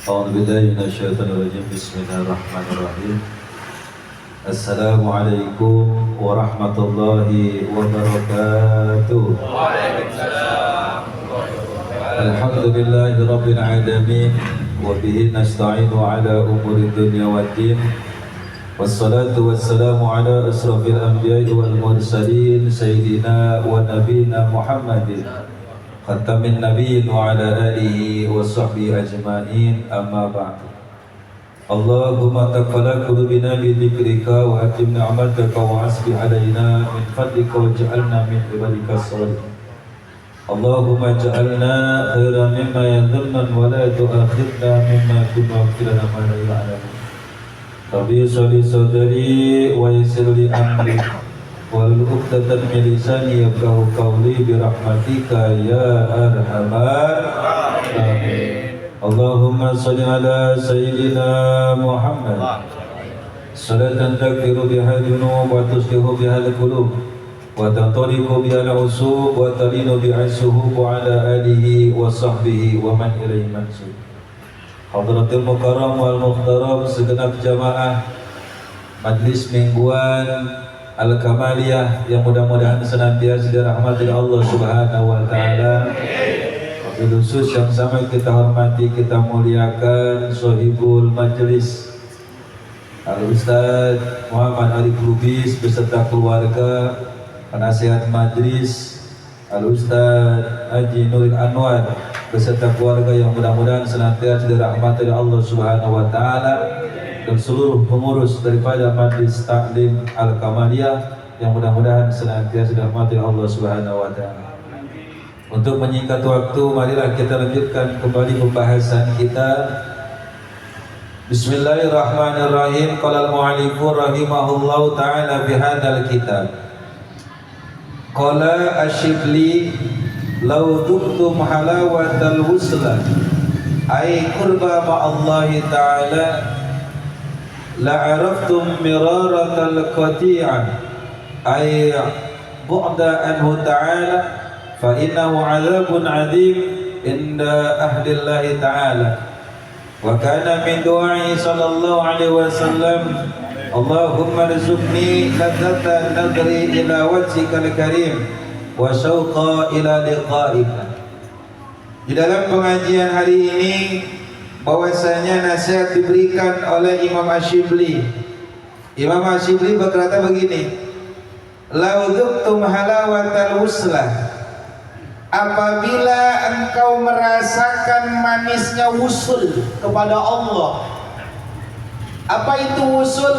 أعوذ بالله من الشيطان الرجيم. بسم الله الرحمن الرحيم. السلام عليكم ورحمة الله وبركاته. Waalaikumsalam. الحمد لله رب العالمين وبه نستعين على أمور الدنيا والدين والصلاة والسلام على أشرف الأنبياء والمرسلين سيدنا ونبينا محمد خاتم النبيين وعلى آله وصحبه أجمعين. أما بعد. اللهم تقبل قلوبنا بذكرك وأتم نعمتك وأسبح علينا من فضلك واجعلنا من عبادك الصالحين. اللهم اجعلنا خيرا مما يظنون ولا تؤاخذنا مما كنا واغفر لنا ما لا يعلمون. ربي اشرح لي صدري ويسر لي أمري واحلل عقدة من لساني يفقهوا قولي برحمتك يا أرحم الراحمين. اللهم صل على سيدنا محمد صلاة تغفر بها الذنوب وتصلح بها القلوب وتنطلق بها العصوب وتلين بها الشهوب وعلى آله وصحبه ومن إليه منسوب. Hadratul Mukarram wal Mukhtaram, segenap jamaah majlis mingguan Al-Kamaliyah yang mudah-mudahan senantiasa dirahmati Allah Subhanahu wa taala. Wabil khusus yang sama kita hormati, kita muliakan sahibul majlis Al-Ustaz Muhammad Arif Lubis beserta keluarga, penasihat majlis Al-Ustaz Haji Nuril Anwar beserta keluarga yang mudah-mudahan senantiasa dirahmati oleh Allah Subhanahu wa taala, dan seluruh pengurus daripada Majlis Taklim Al-Kamaliyah yang mudah-mudahan senantiasa dirahmati oleh Allah Subhanahu wa taala. Untuk menyingkat waktu, marilah kita lanjutkan kembali pembahasan kita. Bismillahirrahmanirrahim. Qala al-mu'allifu rahimahullahu taala fi hadzal kitab. Qala Asy-Syibli law duktum halawatal wusla ay qurba ma'allahi ta'ala la'araftum miraratal qati'ah ay bu'da anhu ta'ala fa innahu 'adzabun 'adzim inda ahlillahi ta'ala. Wa kana min du'ai sallallahu alaihi wasallam Allahumma rizukni ladzatan nadri ila wajhikal karim wa syauqa ila liqa'ika. Di dalam pengajian hari ini bahwasanya nasihat diberikan oleh Imam Asy-Syibli. Imam Asy-Syibli berkata begini, "Lau dzuktum halawatal wuslah." Apabila engkau merasakan manisnya wusul kepada Allah. Apa itu wusul?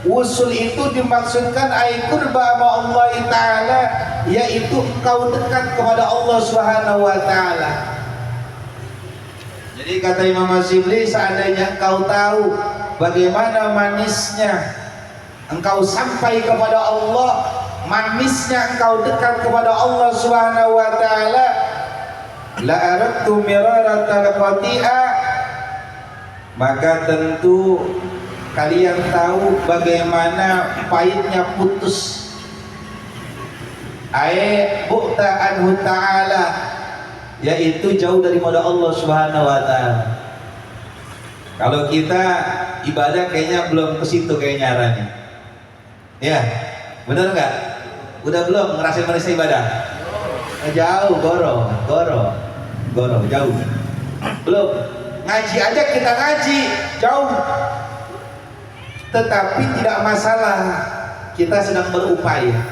Wusul itu dimaksudkan ay qurba ma Allah taala, yaitu engkau dekat kepada Allah Subhanahu wa taala. Jadi kata Imam Asy-Syibli, seandainya engkau tahu bagaimana manisnya engkau sampai kepada Allah, manisnya engkau dekat kepada Allah Subhanahu wa taala, la aradtu miraratal qati'a, maka tentu kalian tahu bagaimana pahitnya putus. Bu'ta anhu ta'ala, yaitu jauh daripada Allah Subhanahu wa taala. Kalau kita ibadah kayaknya belum ke situ kayaknya arahnya. Ya, benar enggak? Udah belum ngerasain manisnya ibadah? Jauh, goro, jauh. Belum. Ngaji aja kita ngaji, jauh. Tetapi tidak masalah, kita sedang berupaya.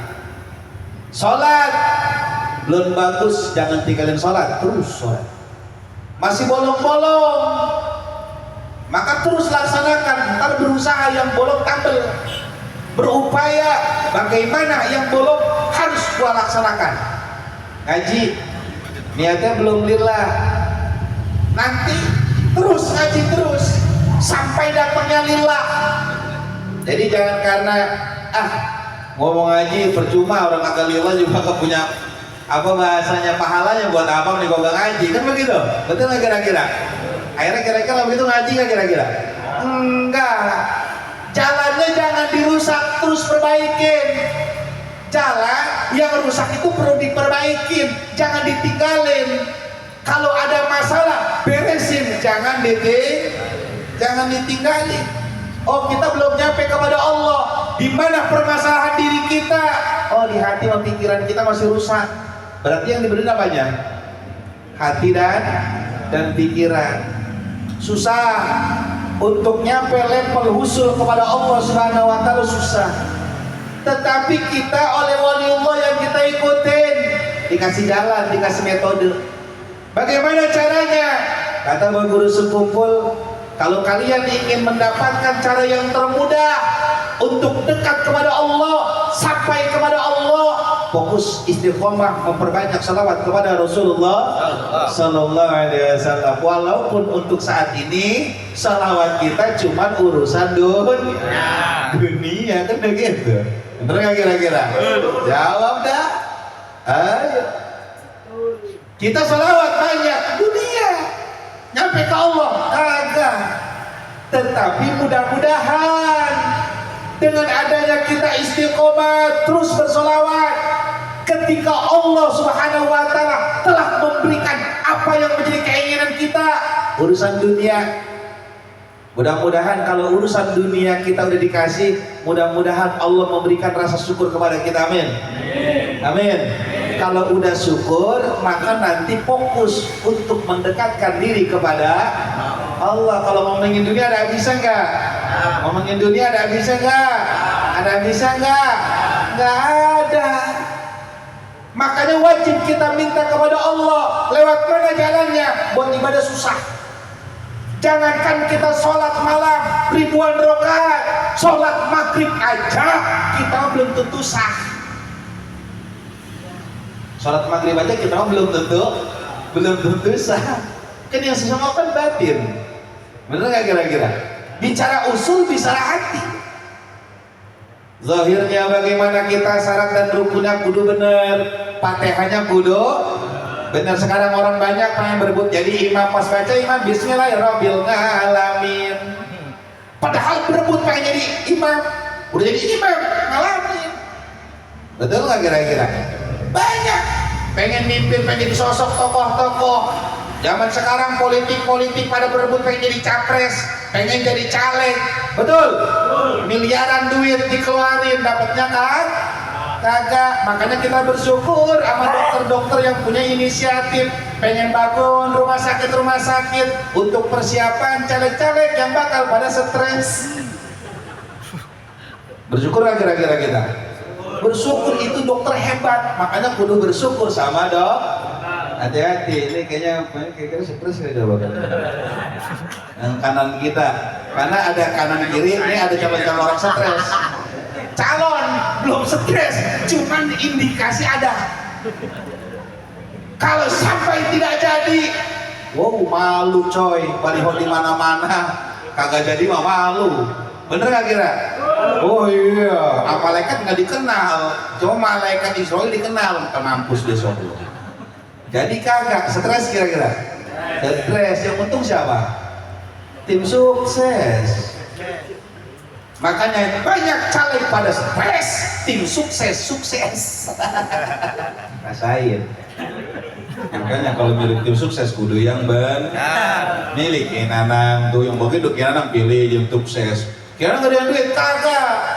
Sholat belum bagus, jangan tinggalin sholat, terus sholat. Masih bolong-bolong, maka terus laksanakan. Ntar berusaha yang bolong tampil, berupaya bagaimana yang bolong harus gua laksanakan. Ngaji niatnya belum lillah, nanti terus ngaji terus sampai datangnya lillah. Jadi jangan karena ngomong ngaji percuma, orang agak lillah juga gak punya apa bahasanya pahalanya, buat apa nih kalau gak ngaji, kan begitu? Betul nggak kira-kira? Akhirnya kira-kira begitu ngaji nggak kira-kira? Enggak. Jalannya jangan dirusak, terus perbaikin. Jalan yang rusak itu perlu diperbaikin, jangan ditinggalin. Kalau ada masalah beresin, jangan ditinggalin. Oh, kita belum nyampe kepada Allah. Di mana permasalahan diri kita? Oh, di hati dan pikiran kita masih rusak. Berarti yang dibenerin apanya? Hati dan pikiran. Susah untuk nyampe level husul kepada Allah Subhanahu wa taala, susah. Tetapi kita oleh waliullah yang kita ikutin, dikasih jalan, dikasih metode. Bagaimana caranya? Kata Bapak Guru Sekumpul, kalau kalian ingin mendapatkan cara yang termudah untuk dekat kepada Allah, sampai kepada Allah, fokus istiqomah, memperbanyak salawat kepada Rasulullah Sallallahu Alaihi Wasallam. Walaupun untuk saat ini salawat kita cuma urusan dunia, kan begitu. Bener nggak kira-kira? Jawab dah. Ayo. Kita salawat banyak dunia, nyampe ke Allah kagak. Tetapi mudah-mudahan dengan adanya kita istiqomah terus bersolawat, ketika Allah Subhanahu wa taala telah memberikan apa yang menjadi keinginan kita, urusan dunia, mudah-mudahan kalau urusan dunia kita udah dikasih, mudah-mudahan Allah memberikan rasa syukur kepada kita. Amin. Amin. Kalau udah syukur, maka nanti fokus untuk mendekatkan diri kepada Allah. Kalau ngomongin dunia ada bisa nggak? Ngomongin dunia ada bisa nggak? Ada bisa nggak? Nggak ada. Makanya wajib kita minta kepada Allah. Lewat mana jalannya? Buat ibadah susah. Jangankan kita sholat malam ribuan rakaat, sholat maghrib aja kita belum tentu sah. Sholat maghrib aja kita belum tentu sah. Kan yang sesama kan batin. Bener nggak kira-kira? Bicara usul bicara hati. Zahirnya bagaimana kita, syarat dan rukunnya kudu bener, Fatihahnya kudu bener. Sekarang orang banyak pengen berebut jadi imam, pas baca imam Bismillahirrahmanirrahim, padahal berebut pengen jadi imam, udah jadi imam ngalamin. Betul nggak kira-kira? Banyak pengen mimpin, pengen jadi sosok tokoh-tokoh. Zaman sekarang politik pada berebut pengen jadi capres, pengen jadi caleg. Betul? Miliaran duit dikeluarin, dapatnya kan? Kagak. Makanya kita bersyukur sama dokter-dokter yang punya inisiatif, pengen bangun rumah sakit untuk persiapan caleg-caleg yang bakal pada stres. Bersyukur gak kira-kira kita? Bersyukur, itu dokter hebat. Makanya kudu bersyukur sama dok. Hati-hati, ini kayaknya stres kayaknya yang kanan kita, karena ada kanan kiri, ini ada calon-calon orang stres. Calon belum stres, cuman indikasi ada. Kalau sampai tidak jadi, wow malu coy, baliho di mana-mana, kagak jadi mah malu. Bener gak kira? Oh iya, malaikat nggak dikenal, cuma malaikat Israel dikenal, ke mampus besok lu. Jadi kagak stres kira-kira? Stres, yang untung siapa? Tim sukses. Makanya banyak caleg pada stres, tim sukses. Rasain. Makanya kalau milik tim sukses kudu yang milik nanang tuh yang begitu nanang pilih yang sukses. Kira nggak ada duit kagak.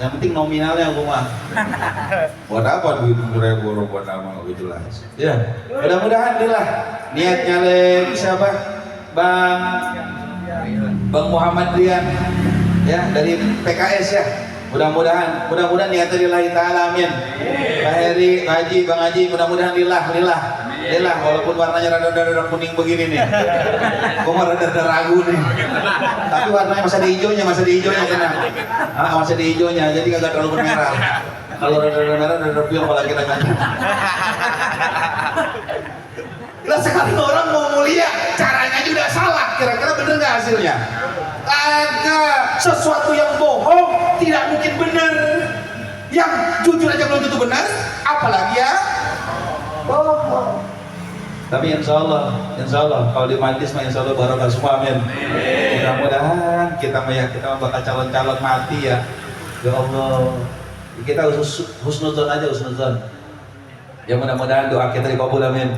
Yang penting nominalnya rumah. Buat apa duit 1000 buat apa gitu lah. Ya, mudah-mudahan lah niatnya siapa? Bang Muhammad Rian ya dari PKS ya. Mudah-mudahan niatnya lillahi ta'ala, amin. Pak Heri, Bang Haji, mudah-mudahan lillah, walaupun warnanya rada kuning begini nih. Kok rada ragu nih. Tapi warnanya masih ada hijaunya tenang. Masih ada hijaunya, jadi kagak terlalu bermerah. Kalau rada merah, rada pil kalau kita kan. Lah sekarang orang mau mulia, caranya juga salah. Kira-kira bener nggak hasilnya? Kagak. Sesuatu yang bohong tidak mungkin benar. Yang jujur aja belum tentu benar, apalagi ya bohong. Tapi insya Allah kalau di majlis mah insya Allah barokah semua, amin. Mudah-mudahan kita bakal calon-calon mati ya. Ya Allah, kita husnuzon aja. Ya mudah-mudahan doa kita dikabul, amin.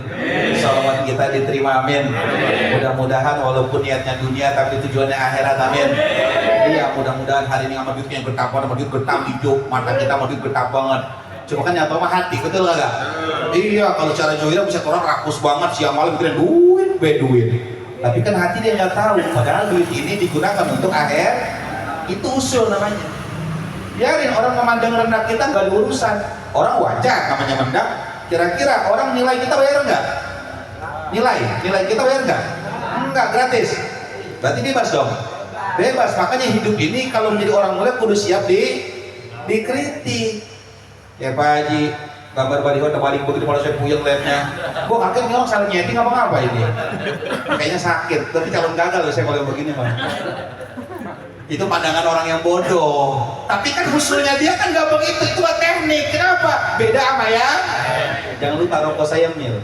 Sholawat kita diterima, amin. Mudah-mudahan walaupun niatnya dunia tapi tujuannya akhirat, amin. Iya, mudah-mudahan hari ini sama duitnya yang bertambah, sama duit bertambah hidup, mata kita sama duit bertambah banget. Cuma kan nyata mah hati, betul gak? Iya, kalau cara Joira bisa orang rakus banget siang malam mikirin duit. Tapi kan hati dia nggak tahu, padahal duit ini digunakan untuk akhir. Itu usul namanya. Biarin orang memandang rendah kita nggak ada urusan. Orang wajar namanya mendak. Kira-kira orang nilai kita bayar nggak? Nilai kita bayar nggak? Enggak, gratis. Berarti bebas dong. Bebas. Makanya hidup ini kalau menjadi orang mulia kudu siap dikritik. Ya Pak Haji, gambar baliho terbalik begitu malah saya puyeng liatnya. Gua kaget nih orang salah nyeting apa ini? Kayaknya sakit. Tapi calon gagal saya kalau begini mah. Itu pandangan orang yang bodoh. Tapi kan usulnya dia kan gak begitu, itu teknik. Kenapa? Beda sama ya. Jangan lupa rokok saya mil.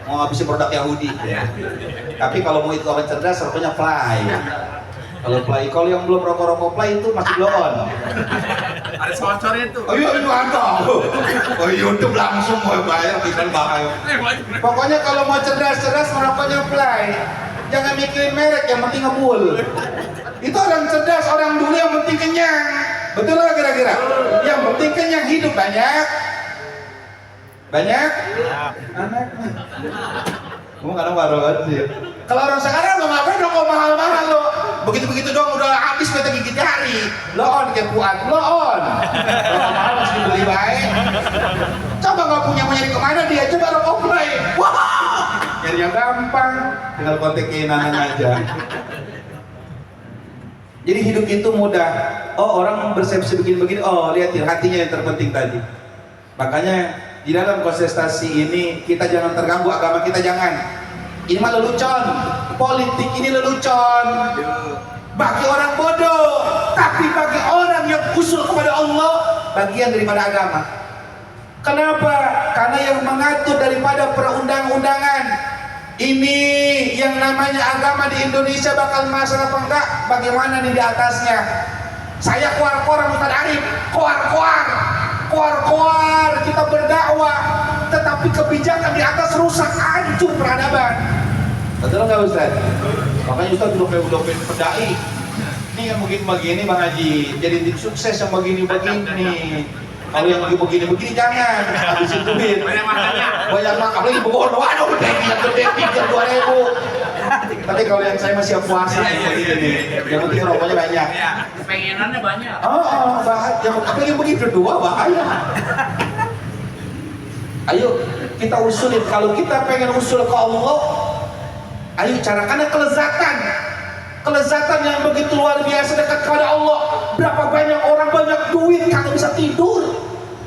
Mau ngabisin produk Yahudi. Tapi kalau mau itu orang cerdas, rokoknya Fly. Kalau yang belum rokok Fly itu masih blow on. Ada sponsornya tuh. Oh iya, itu ada. Oh YouTube langsung mau bayar, iklan bahaya. Pokoknya kalau mau cerdas rokoknya Fly. Jangan mikirin merek, yang penting ngebul. Itu orang cerdas, orang dulu yang penting kenyang. Betul nggak kira-kira? Yang penting kenyang, hidup banyak anak. Kamu kadang baru banget sih. Kalau orang sekarang lo ngapain dong mahal-mahal lo? Begitu-begitu dong udah habis kita gigit jari. Lo on kepuan, lo on. Kalau mahal harus dibeli baik. Coba nggak punya mau nyari kemana dia? Coba rokok Fly. Wah, nyari yang gampang. Tinggal kontak keinginan aja. Jadi hidup itu mudah. Oh, orang bersepsi begini-begini. Oh, lihatin hatinya yang terpenting tadi. Makanya di dalam kontestasi ini kita jangan terganggu, agama kita jangan. Ini mah lelucon. Politik ini lelucon. Bagi orang bodoh, tapi bagi orang yang usul kepada Allah, bagian daripada agama. Kenapa? Karena yang mengatur daripada perundang-undangan ini yang namanya agama di Indonesia bakal masalah apa enggak? Bagaimana nih di atasnya? Saya keluar-keluar Ustaz Arif, keluar kita berdakwah, tetapi kebijakan di atas rusak, hancur peradaban. Betul nggak Ustaz? Makanya Ustaz udah pengen pendai. Ini yang begini Bang Haji, jadi tim sukses yang begini. Kalau yang begini jangan habisin duit. Banyak makan lagi begono. Waduh, yang gede pikir 2.000. Tapi kalau yang saya masih puasa begini, yang penting rokoknya banyak. Pengenannya banyak. Oh, bahaya. Yang apalagi begitu dua bahaya. Ayo kita usulin. Kalau kita pengen usul ke Allah, ayo carakan kelezatan yang begitu luar biasa dekat kepada Allah. Berapa banyak orang banyak duit kagak bisa tidur,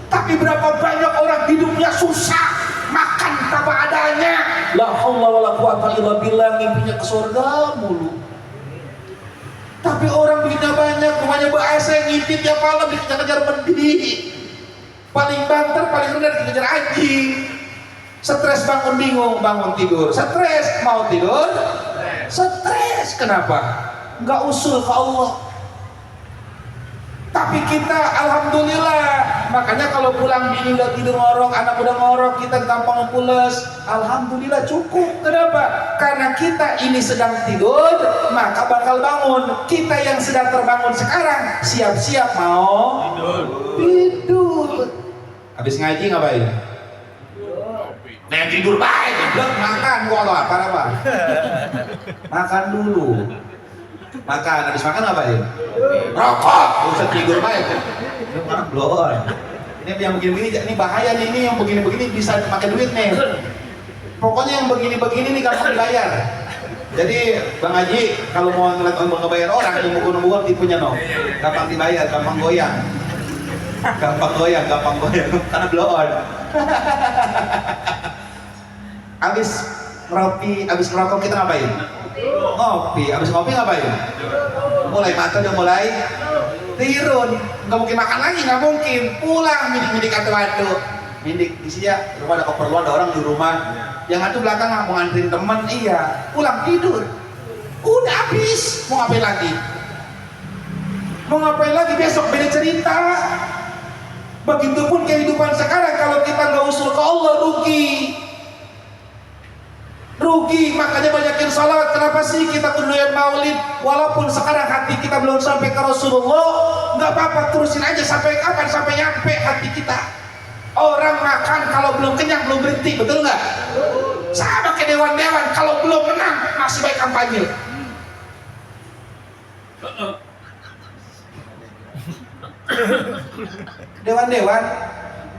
tapi berapa banyak orang hidupnya susah, makan tanpa adanya. La haula wala quwata illa billah, mimpinya ke surga mulu. Tapi orang duitnya banyak, rumahnya bahasa ngintip tiap malam dikejar-kejar mendidih. Paling banter, paling rendah dikejar anjing. Stres bangun bingung, bangun tidur. Stres mau tidur. Stres, kenapa? Nggak usul ke Allah. Tapi kita alhamdulillah, makanya kalau pulang bini udah tidur ngorok, anak udah ngorok, kita gampang pules. Alhamdulillah cukup. Kenapa? Karena kita ini sedang tidur, maka bakal bangun. Kita yang sedang terbangun sekarang, siap-siap mau tidur. Habis ngaji ngapain? Nah, tidur baik, makan, gua apa? Makan dulu. Habis makan ngapain? Rokok, usah tidur baik. Belum. Ini yang begini-begini, ini bahaya nih, ini yang begini-begini bisa pakai duit nih. Pokoknya yang begini-begini nih gampang dibayar. Jadi Bang Haji, kalau mau ngeliat orang ngebayar orang, nunggu tipunya no. Gampang dibayar, gampang goyang. Gampang goyang, karena blow on. Abis ngerokok kita ngapain? Ngopi. Abis ngopi ngapain? Mulai makan udah mulai tirun. Nggak mungkin makan lagi, nggak mungkin. Pulang mindik atu-atu. Mindik isinya rumah ada keperluan, ada orang di rumah. Yang atu belakang mau nganterin temen, iya. Pulang tidur. Udah habis. Mau ngapain lagi? Besok beda cerita. Begitupun kehidupan sekarang, kalau kita nggak usul ke Allah rugi. rugi. Makanya banyakin salawat. Kenapa sih kita tuduhan maulid? Walaupun sekarang hati kita belum sampai ke Rasulullah, nggak apa-apa, terusin aja sampai kapan? Sampai nyampe hati kita. Orang makan kalau belum kenyang belum berhenti, betul nggak? Sama kayak dewan-dewan, kalau belum menang masih baik kampanye. Dewan-dewan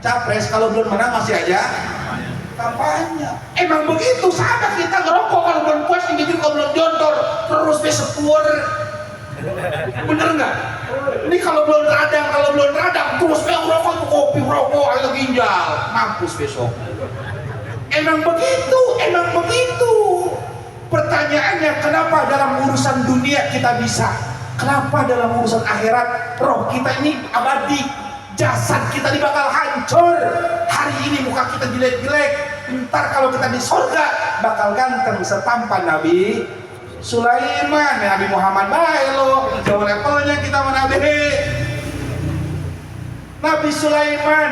capres kalau belum menang masih aja kampanye. Emang begitu, sama kita ngerokok kalau belum puas, individu kalau belum jontor terus besepur. Bener nggak? Ini kalau belum radang terus ngerokok tuh kopi rokok atau ginjal, mampus besok. Emang begitu. Pertanyaannya, kenapa dalam urusan dunia kita bisa? Kenapa dalam urusan akhirat roh kita ini abadi? Jasad kita ini bakal hancur. Hari ini muka kita jelek-jelek, ntar kalau kita di surga bakal ganteng setampan Nabi Sulaiman. Nabi Muhammad baik lo, jauh levelnya kita sama Nabi Sulaiman,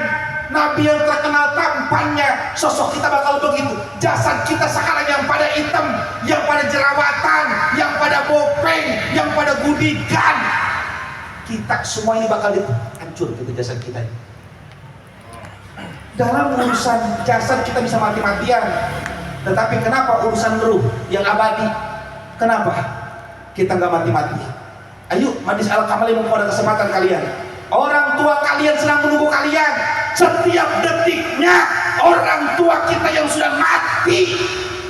Nabi yang terkenal tampannya. Sosok kita bakal begitu. Jasad kita sekarang yang pada hitam, yang pada jerawatan, yang pada bopeng, yang pada gudikan, kita semua ini bakal hancur gitu jasad kita. Dalam urusan jasad kita bisa mati-matian, tetapi kenapa urusan ruh yang abadi, kenapa kita nggak mati-mati? Ayo, Madis Al-Kamali pada kesempatan kalian. Orang tua kalian sedang menunggu kalian. Setiap detiknya orang tua kita yang sudah mati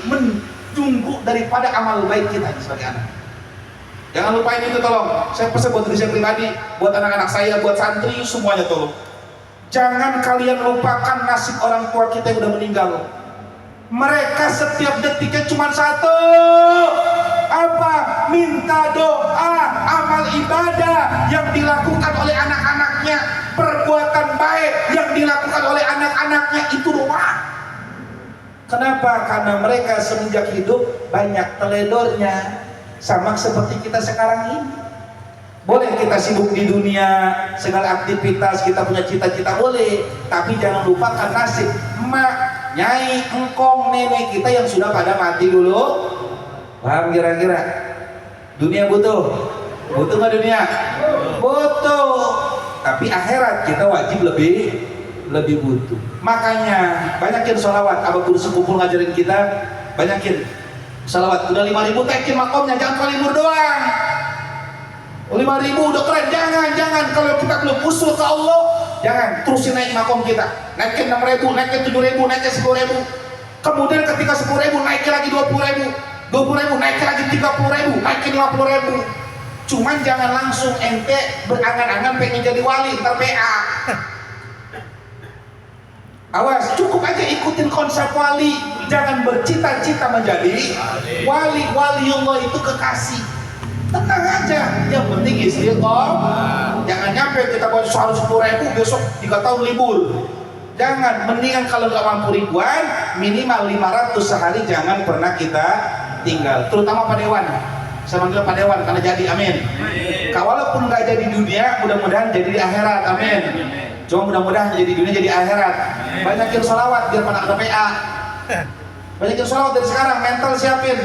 menunggu daripada amal baik kita sebagai anak. Jangan lupain itu, tolong. Saya pesan buat diri saya pribadi, buat anak-anak saya, buat santri, semuanya tolong. Jangan kalian lupakan nasib orang tua kita yang udah meninggal. Mereka setiap detiknya cuma satu, apa? Minta doa, amal ibadah yang dilakukan oleh anak-anaknya, perbuatan baik yang dilakukan oleh anak-anaknya, itu doa. Kenapa? Karena mereka semenjak hidup banyak teledornya, sama seperti kita sekarang ini. Boleh kita sibuk di dunia, segala aktivitas, kita punya cita-cita boleh, tapi jangan lupakan nasib emak, nyai, engkong, nenek kita yang sudah pada mati dulu. Paham kira-kira? Dunia butuh nggak dunia? Butuh. Tapi akhirat kita wajib lebih butuh. Makanya banyakin sholawat. Abah guru sekumpul ngajarin kita, banyakin sholawat. Udah 5.000 tekin makomnya, jangan kali libur doang. 5.000 udah keren. Jangan kalau kita belum usul ke Allah, jangan terusin naik makom kita. Naikin 6.000, naikin 7.000, naikin 10.000. Kemudian ketika 10.000 naikin lagi 20.000, 20.000 naikin lagi 30.000, naikin 50.000. Cuman jangan langsung ente berangan-angan pengen jadi wali ntar PA. Awas, cukup aja ikutin konsep wali. Jangan bercita-cita menjadi wali. Waliullah itu kekasih. Tenang aja, yang penting istiqomah. Jangan nyampe kita buat 110.000 besok 3 tahun libur. Jangan, mendingan kalau nggak mampu ribuan, minimal 500 sehari jangan pernah kita tinggal. Terutama Pak Dewan, saya manggil Pak Dewan karena jadi, amin. Walaupun nggak jadi di dunia, mudah-mudahan jadi di akhirat, amin. Cuma mudah-mudahan jadi di dunia, jadi akhirat. Banyakin sholawat biar pada ada PA. Banyakin sholawat dari sekarang, mental siapin.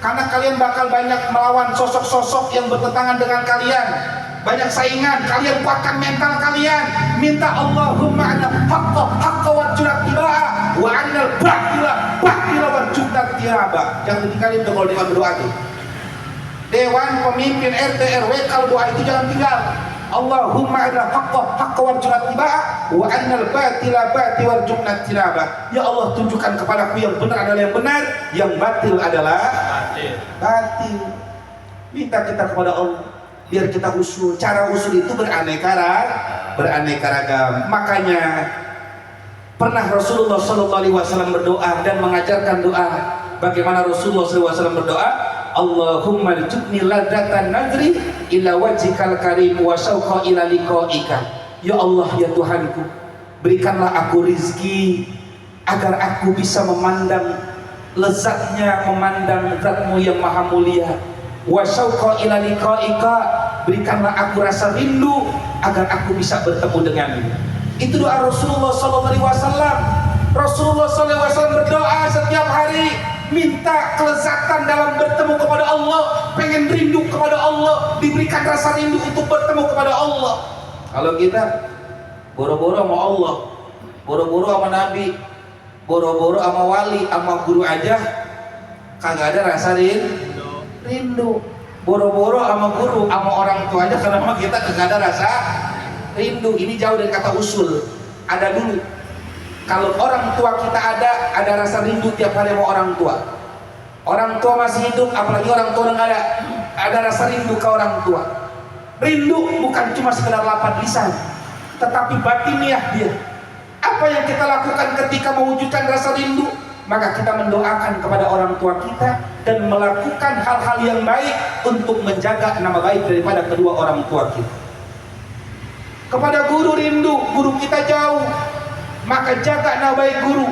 Karena kalian bakal banyak melawan sosok-sosok yang bertentangan dengan kalian. Banyak saingan, kalian kuatkan mental kalian. Minta Allahumma ana haqqa warjunak tibaa wa annal batila warjunak tiraba. Jangan ditinggalin tuh kalau dewan berdoa tuh. Dewan pemimpin RT RW kalau doa itu jangan tinggal. Allahumma ana haqqa warjunak tibaa wa annal batila warjunak tiraba. Ya Allah, tunjukkan kepadaku yang benar adalah yang benar, yang batil adalah batil. Minta kita kepada Allah biar kita usul. Cara usul itu beraneka ragam. Makanya pernah Rasulullah SAW berdoa dan mengajarkan doa. Bagaimana Rasulullah SAW berdoa? Allahumma rzuqni ladzatan nadri ila wajhikal karim wa syauqa ila liqaika. Ya Allah, ya Tuhanku, berikanlah aku rizki agar aku bisa memandang lezatnya memandang Zat-Mu yang maha mulia. Wa syauqa ila liqaika, berikanlah aku rasa rindu agar aku bisa bertemu denganmu. Itu doa Rasulullah SAW. Rasulullah SAW berdoa setiap hari. minta kelezatan dalam bertemu kepada Allah, pengen rindu kepada Allah, diberikan rasa rindu untuk bertemu kepada Allah. Kalau kita boro-boro sama Allah, boro-boro sama Nabi, boro-boro sama wali, sama guru aja kagak ada rasa rindu. Boro-boro sama guru, sama orang tua aja karena kita kagak ada rasa rindu. Ini jauh dari kata usul. Ada dulu. Kalau orang tua kita ada rasa rindu tiap hari sama orang tua. Orang tua masih hidup, apalagi orang tua nggak ada rasa rindu ke orang tua. Rindu bukan cuma sekedar lapar lisan, tetapi batiniah dia. Apa yang kita lakukan ketika mewujudkan rasa rindu? Maka kita mendoakan kepada orang tua kita dan melakukan hal-hal yang baik untuk menjaga nama baik daripada kedua orang tua kita. Kepada guru rindu, guru kita jauh, maka jaga nama baik guru.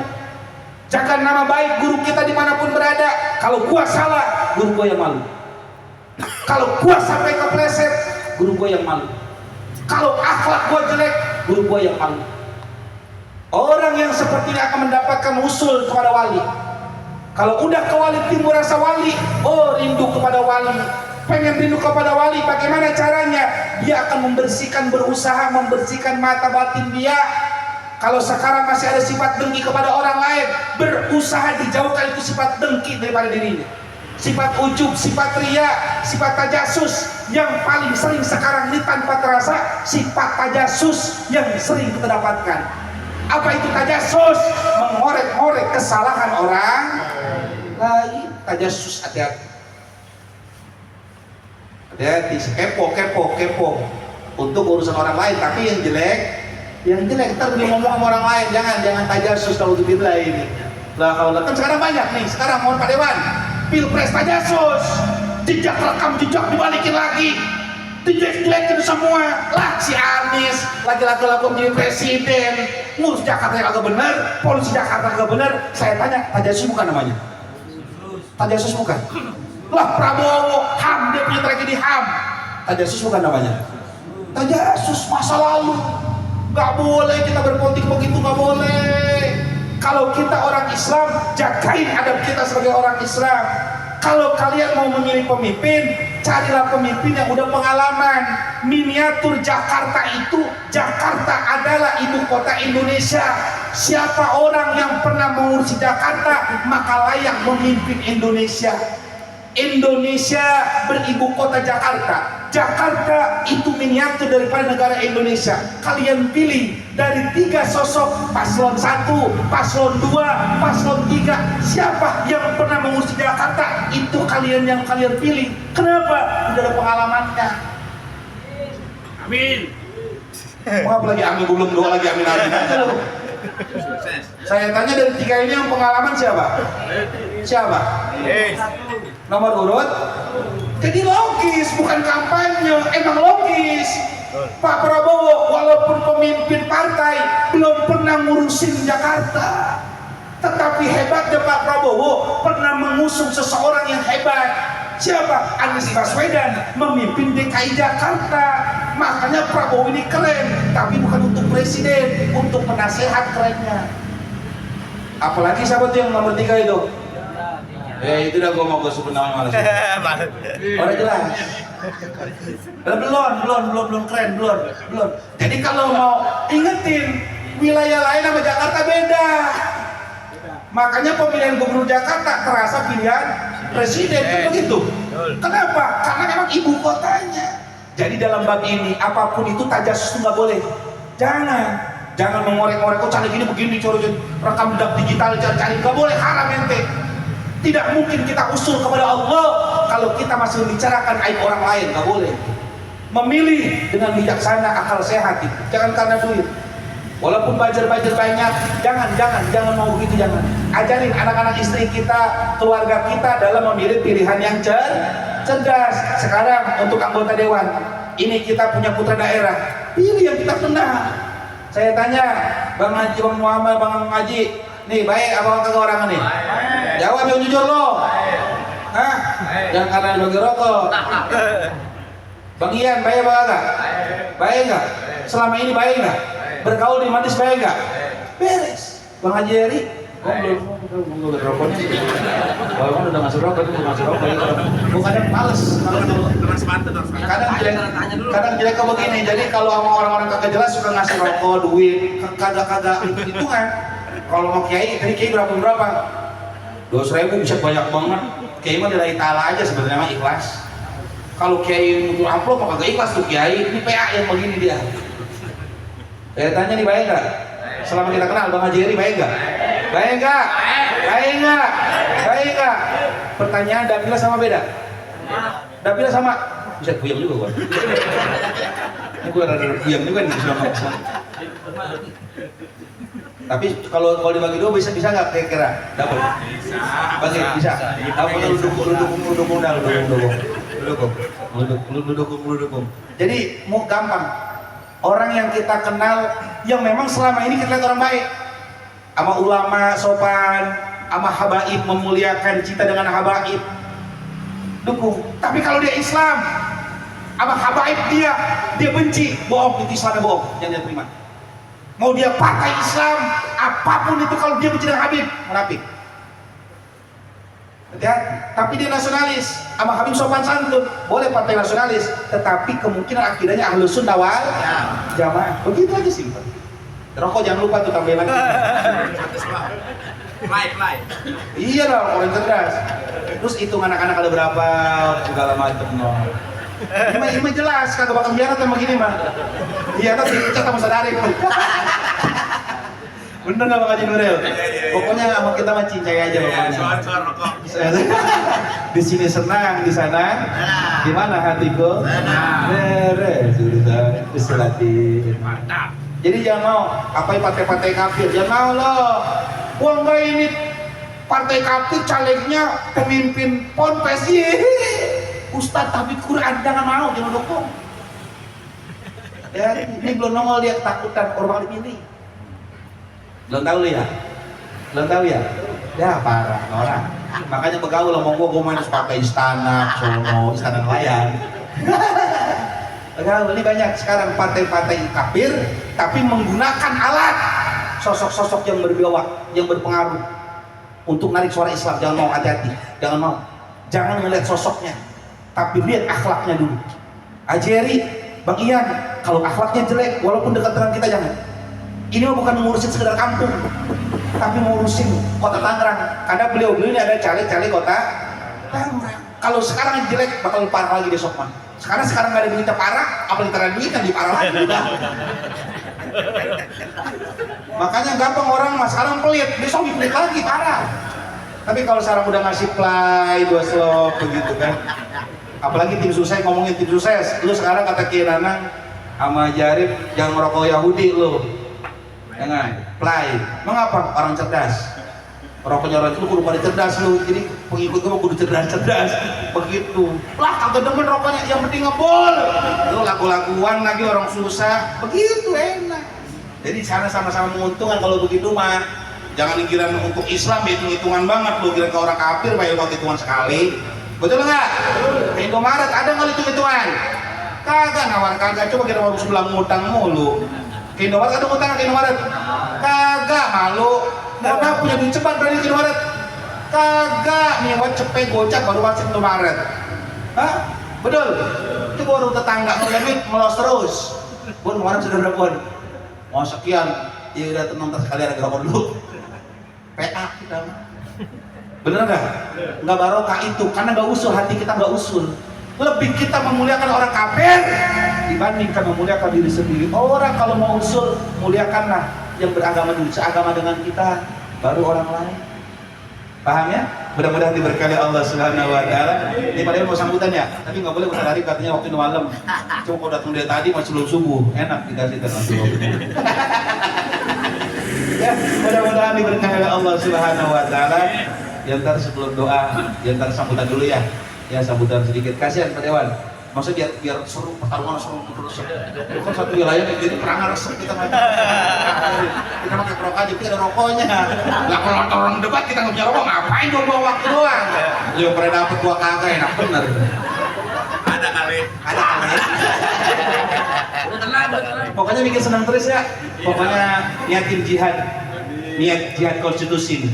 Jaga nama baik guru kita dimanapun berada. Kalau gua salah, guru gua yang malu. Kalau gua sampai kepleset, guru gua yang malu. Kalau akhlak gua jelek, guru gua yang malu. Orang yang seperti ini akan mendapatkan usul kepada wali. Kalau udah ke wali timbul rasa wali, oh rindu kepada wali, pengen rindu kepada wali. Bagaimana caranya? Dia akan berusaha membersihkan mata batin dia. Kalau sekarang masih ada sifat dengki kepada orang lain, berusaha dijauhkan itu sifat dengki daripada dirinya. Sifat ujub, sifat ria, sifat tajasus. Yang paling sering sekarang ini tanpa terasa, sifat tajasus yang sering kita dapatkan. Apa itu tajasus? Mengorek-ngorek kesalahan orang lain. Tajasus, hati-hati. Hati-hati, kepo untuk urusan orang lain, tapi yang jelek ntar dia ngomong sama orang lain. Jangan tajasus. Kalau itu bila ini lah, kalau kan sekarang banyak nih, sekarang mohon Pak Dewan, pilpres tajasus, jejak rekam jejak dibalikin lagi, dijelekin semua. Lah si Anies lagi-lagi menjadi presiden, ngurus Jakarta yang agak benar, polisi Jakarta agak benar. Saya tanya, tajasus bukan namanya? Tajasus bukan? Lah Prabowo HAM, dia punya tragedi HAM, tajasus bukan namanya? Tajasus masa lalu. Gak boleh kita berpolitik begitu, gak boleh. Kalau kita orang Islam, jagain adab kita sebagai orang Islam. Kalau kalian mau memilih pemimpin, carilah pemimpin yang udah pengalaman. Miniatur Jakarta itu, Jakarta adalah ibu kota Indonesia. Siapa orang yang pernah mengurusi Jakarta, maka layak memimpin Indonesia. Indonesia beribu kota Jakarta. Jakarta itu miniatur daripada negara Indonesia. Kalian pilih dari 3 sosok, paslon 1, paslon 2, paslon 3. Siapa yang pernah mengurusi Jakarta, itu kalian yang kalian pilih. Kenapa? Tidak ada pengalamannya. Amin. Maaf lagi amin, belum doa lagi amin amin. Saya tanya dari 3 ini yang pengalaman siapa? Siapa? Nomor urut. Jadi logis, bukan kampanye, emang logis. Pak Prabowo walaupun pemimpin partai belum pernah ngurusin Jakarta, tetapi hebatnya Pak Prabowo pernah mengusung seseorang yang hebat. Siapa? Anies Baswedan memimpin DKI Jakarta. Makanya Prabowo ini keren, tapi bukan untuk presiden, untuk penasehat kerennya. Apalagi siapa tuh yang nomor 3 itu? Ya itu dah gua mau sebut namanya malas. Orang jelas. Belum keren, belum. Jadi kalau mau ingetin, wilayah lain sama Jakarta beda. Makanya pemilihan gubernur Jakarta terasa pilihan presiden, begitu. Kenapa? Karena memang ibu kotanya. Jadi dalam bab ini apapun itu tajasus nggak boleh. Jangan mengorek-ngorek, kok cari gini begini, cari rekam digital, cari nggak boleh, haram ente. Tidak mungkin kita usul kepada Allah kalau kita masih membicarakan aib orang lain, nggak boleh. Memilih dengan bijaksana, akal sehat itu. Jangan karena duit. Walaupun buzzer-buzzer banyak, jangan mau begitu, jangan. Ajarin anak-anak istri kita, keluarga kita dalam memilih pilihan yang cerdas. Sekarang untuk anggota dewan, ini kita punya putra daerah, pilih yang kita kenal. Saya tanya, Bang Haji, Bang Muhammad, Bang Haji, nih baik apa kagak orang ini? Jawab yang jujur lo. Hah? Jangan karena bagi rokok. Bang Ian, baik apa kagak? Baik nggak? Selama ini baik nggak? Bergaul di manis baik nggak? Beres. Bang Haji Eri, belum rokoknya. Kalau kan udah ngasih rokok, itu ngasih rokok. Bukannya males, Dengan sepatu dong. kadang jelek ke begini. Jadi kalau sama orang-orang kagak jelas suka ngasih rokok, duit, kagak hitung-hitungan. Kalau mau kiai, tadi kiai berapa? 200.000 bisa banyak banget. Kiai mah dari ta'ala aja sebenarnya mah ikhlas. Kalau kiai butuh amplop mah kagak ikhlas tuh kiai. Ini PA yang begini dia. Saya tanya nih, baik nggak? Selama kita kenal Bang Haji Eri, baik nggak? Baik nggak? Baik nggak? Baik nggak? Pertanyaan Dabila sama beda? Dabila sama? Bisa puyeng juga gua. Ini gua rada puyeng juga nih selama. Tapi kalau dibagi dua bisa nggak kira-kira? Dapat? Bagi bisa. Apa lu dukung. Jadi mau gampang. Orang yang kita kenal, yang memang selama ini kita lihat orang baik, sama ulama sopan, sama habaib memuliakan, cinta dengan habaib, dukung. Tapi kalau dia Islam, sama habaib dia benci, bohong, itu Islamnya bohong, yang dia terima. Mau dia pakai Islam, apapun itu kalau dia benci dengan Habib, munafik. Hati-hati. Tapi dia nasionalis, sama Habib sopan santun, boleh partai nasionalis, tetapi kemungkinan akidahnya Ahlus Sunnah wal Jamaah. Begitu aja simpel. Rokok jangan lupa tuh tambahin lagi. Fly. Iya dong, orang cerdas. Terus hitung anak-anak ada berapa, segala macam no. Ini jelas, kagak bakal biarat sama gini mah. Iya kan dipecat sama sadari. Bener nggak Bang Haji Nuril? Pokoknya sama kita mah cincai aja pokoknya. Suara rokok. Di sini senang, di sana gimana hatiku? Beres sudah diselatin. Mantap. Jadi jangan mau apa partai-partai kafir, jangan mau loh. Wah enggak ini partai kafir calegnya pemimpin ponpes. Ustadz tapi Quran jangan mau, jangan dukung. Ya, ini belum nongol dia ketakutan orang dipilih. Belum tahu ya? Ya parah orang. Makanya begaul sama gua main pakai istana, sono, istana nelayan. Begaul ini banyak sekarang partai-partai kafir, tapi menggunakan alat sosok-sosok yang berwibawa, yang berpengaruh untuk narik suara Islam. Jangan mau, hati-hati, jangan mau. Jangan ngeliat sosoknya, tapi lihat akhlaknya dulu. Ajeri, Bang Ian, kalau akhlaknya jelek, walaupun dekat dengan kita jangan. Ini mah bukan ngurusin sekedar kampung, tapi ngurusin kota Tangerang. Karena beliau ini ada caleg-caleg kota Tangerang. Kalau sekarang jelek, bakal parah lagi besok mah. Sekarang nggak ada berita parah, apalagi terang duit kan diparah lagi udah. Makanya gampang orang mas sekarang pelit, besok dipelit lagi parah. Tapi kalau sekarang udah ngasih play, 2 slot begitu kan. Apalagi tim sukses, ngomongin tim sukses, lu sekarang kata Kiai Nanang sama Jarib jangan merokok Yahudi lu. Jangan, play. Mengapa? Orang cerdas. Rokoknya orang itu kudu pada cerdas lu. Jadi pengikut gua kudu cerdas-cerdas. Begitu. Lah kagak demen rokoknya, yang penting ngebol. Lu lagu-laguan lagi orang susah. Begitu enak. Jadi sana sama-sama menguntungkan kalau begitu mah. Jangan dikira untuk Islam hitung-hitungan banget lu kira ke orang kafir bayar hitungan sekali. Betul nggak? Indomaret ada nggak hitung-hitungan? Kagak nawar kagak. Coba kita warung sebelah ngutang mulu. Ke Indomaret ada ngutang ke Indomaret? Kagak, malu. Mau punya duit cepat berani ke Indomaret? Kagak, nyewa cepet gocap baru masuk Indomaret. Hah? Betul? Itu baru tetangga ngeliat melos terus. Bun, kemarin sudah berapa bun? Mau sekian, ya udah tenang sekali ada berapa dulu. PA kita. Bener nggak? Nggak barokah itu, karena nggak usul, hati kita nggak usul. Lebih kita memuliakan orang kafir dibandingkan memuliakan diri sendiri. Orang kalau mau usul, muliakanlah yang beragama dulu, seagama dengan kita, baru orang lain. Paham ya? Mudah-mudahan diberkahi Allah Subhanahu wa taala. Ini padahal mau sambutan ya, tapi nggak boleh bentar hari katanya waktu malam. Cuma kalau datang dari tadi masih belum subuh, enak dikasih termasuk. Ya, mudah-mudahan diberkahi Allah Subhanahu wa taala. Ya ntar sebelum doa, ya ntar sambutan dulu ya. Ya sambutan sedikit, kasihan Pak Dewan. Maksudnya biar seru, pertarungan seru terus. Itu kan satu wilayah kayak gini perang resep kita mah. Kita pakai rokok aja, kita ada rokoknya. Lah kalau orang debat kita nggak punya rokok, ngapain bawa waktu doang? Lu yang pernah dapet gua kagak enak bener. Ada kali. Pokoknya bikin senang terus ya. Pokoknya niatin jihad. niat jihad konstitusi nih.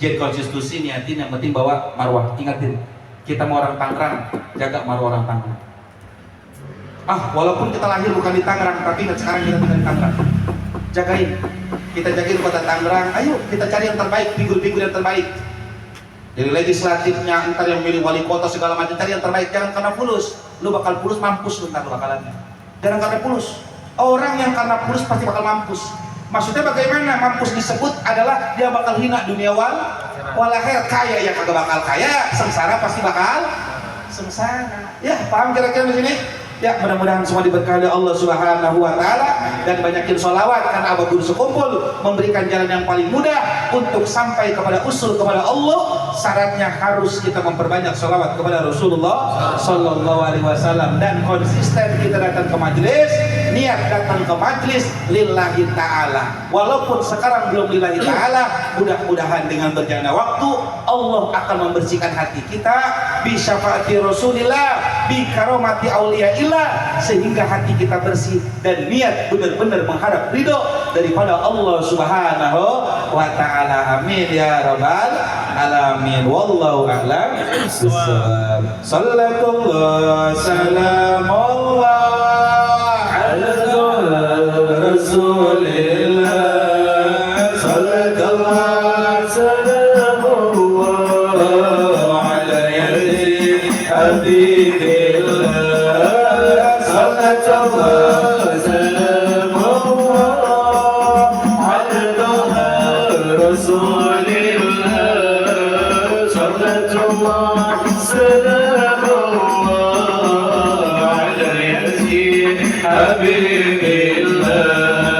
Jihad konstitusi niatin yang penting bawa marwah. Ingatin, kita mau orang Tangerang, jaga marwah orang Tangerang. Walaupun kita lahir bukan di Tangerang, tapi sekarang kita tinggal di Tangerang. Jagain, kita jagain kota Tangerang. Ayo kita cari yang terbaik, figur-figur yang terbaik. Dari legislatifnya, entar yang milih wali kota segala macam, cari yang terbaik. Jangan karena fulus, lu bakal fulus, mampus lu ntar lu bakalannya. Jangan karena fulus. Orang yang karena fulus pasti bakal mampus. Maksudnya bagaimana mampus disebut adalah dia bakal hina dunia wal akhir. Kaya ya kagak bakal kaya, sengsara pasti bakal sengsara. Ya, paham kira-kira di sini? Ya, mudah-mudahan semua diberkahi oleh Allah Subhanahu wa taala dan banyakin sholawat karena Abah Guru sekumpul memberikan jalan yang paling mudah untuk sampai kepada usul kepada Allah. Syaratnya harus kita memperbanyak sholawat kepada Rasulullah sallallahu alaihi wasallam dan konsisten kita datang ke majelis, niat datang ke majelis lillahi taala. Walaupun sekarang belum lillahi taala, mudah-mudahan dengan berjalannya waktu Allah akan membersihkan hati kita bi syafaati Rasulillah, bi karomati auliyaillah, sehingga hati kita bersih dan niat benar-benar mengharap ridho daripada Allah Subhanahu wa taala. Amin ya rabbal alamin. Wallahu a'lam bissawab. Sallallahu salamullah ala rasulillah. Sallallahu salamullah ala yadi habibillah. Sallallahu salamullah ala rasulillah. Sallallahu salamullah